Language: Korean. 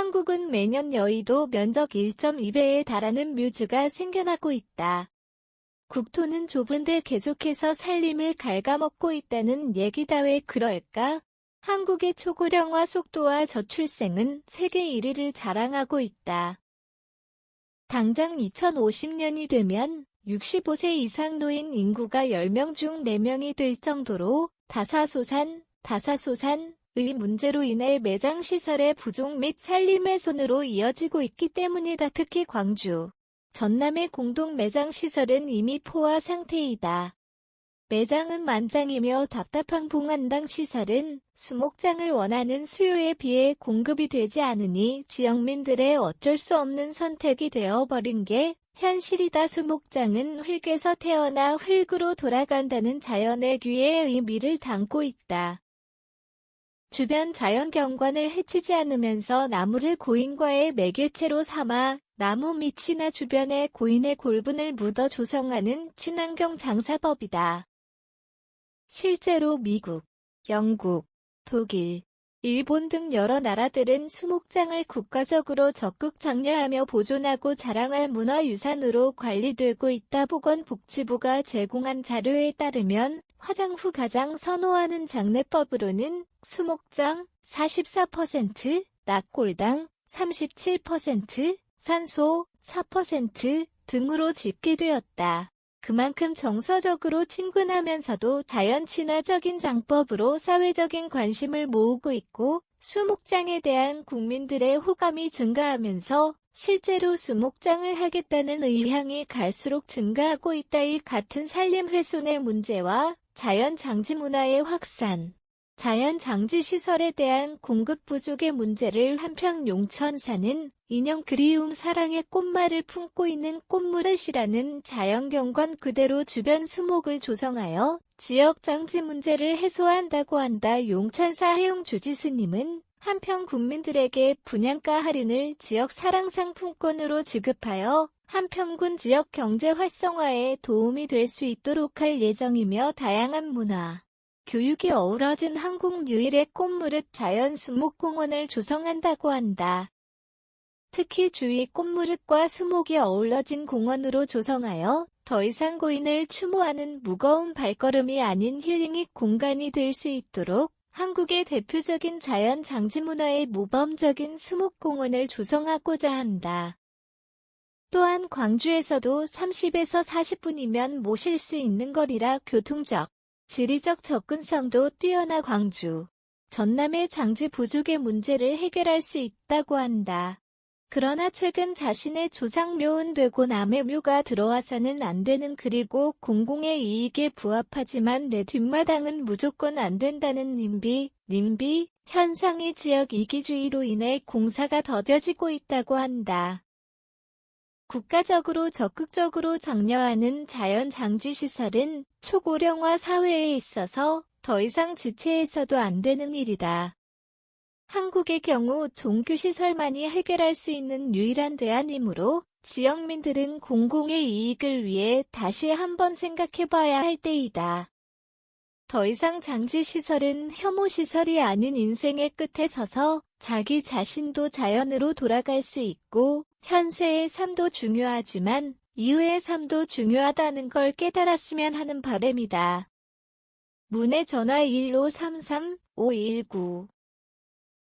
한국은 매년 여의도 면적 1.2배에 달하는 묘지가 생겨나고 있다. 국토는 좁은데 계속해서 살림을 갉아먹고 있다는 얘기다. 왜 그럴까? 한국의 초고령화 속도와 저출생은 세계 1위를 자랑하고 있다. 당장 2050년이 되면 65세 이상 노인 인구가 10명 중 4명이 될 정도로 다사소산의 문제로 인해 매장시설의 부족 및 살림 훼손으로 이어지고 있기 때문이다. 특히 광주, 전남의 공동 매장시설은 이미 포화 상태이다. 매장은 만장이며 답답한 봉안당 시설은 수목장을 원하는 수요에 비해 공급이 되지 않으니 지역민들의 어쩔 수 없는 선택이 되어버린 게 현실이다. 수목장은 흙에서 태어나 흙으로 돌아간다는 자연의 규의 의미를 담고 있다. 주변 자연경관을 해치지 않으면서 나무를 고인과의 매개체로 삼아 나무 밑이나 주변에 고인의 골분을 묻어 조성하는 친환경 장사법이다. 실제로 미국, 영국, 독일, 일본 등 여러 나라들은 수목장을 국가적으로 적극 장려하며 보존하고 자랑할 문화유산으로 관리되고 있다. 보건복지부가 제공한 자료에 따르면 화장 후 가장 선호하는 장례법으로는 수목장 44%, 낙골당 37%, 산소 4% 등으로 집계되었다. 그만큼 정서적으로 친근하면서도 자연 친화적인 장법으로 사회적인 관심을 모으고 있고 수목장에 대한 국민들의 호감이 증가하면서 실제로 수목장을 하겠다는 의향이 갈수록 증가하고 있다. 이 같은 산림 훼손의 문제와 자연 장지 문화의 확산, 자연 장지 시설에 대한 공급 부족의 문제를 한편 용천사는 인형 그리움 사랑의 꽃말을 품고 있는 꽃무릇이라는 자연경관 그대로 주변 수목을 조성하여 지역 장지 문제를 해소한다고 한다. 용천사 해용 주지스님은 한편 국민들에게 분양가 할인을 지역 사랑 상품권으로 지급하여 한평군 지역 경제 활성화에 도움이 될 수 있도록 할 예정이며 다양한 문화, 교육이 어우러진 한국 유일의 꽃무릇 자연 수목공원을 조성한다고 한다. 특히 주위 꽃무릇과 수목이 어우러진 공원으로 조성하여 더 이상 고인을 추모하는 무거운 발걸음이 아닌 힐링의 공간이 될 수 있도록 한국의 대표적인 자연 장지 문화의 모범적인 수목공원을 조성하고자 한다. 또한 광주에서도 30에서 40분이면 모실 수 있는 거리라 교통적, 지리적 접근성도 뛰어나 광주, 전남의 장지 부족의 문제를 해결할 수 있다고 한다. 그러나 최근 자신의 조상묘은 되고 남의 묘가 들어와서는 안 되는 그리고 공공의 이익에 부합하지만 내 뒷마당은 무조건 안 된다는 님비 현상이 지역 이기주의로 인해 공사가 더뎌지고 있다고 한다. 국가적으로 적극적으로 장려하는 자연 장지 시설은 초고령화 사회에 있어서 더 이상 지체해서도 안 되는 일이다. 한국의 경우 종교시설만이 해결할 수 있는 유일한 대안이므로 지역민들은 공공의 이익을 위해 다시 한번 생각해봐야 할 때이다. 더 이상 장지시설은 혐오시설이 아닌 인생의 끝에 서서 자기 자신도 자연으로 돌아갈 수 있고 현세의 삶도 중요하지만 이후의 삶도 중요하다는 걸 깨달았으면 하는 바람이다. 문의 전화 1533-519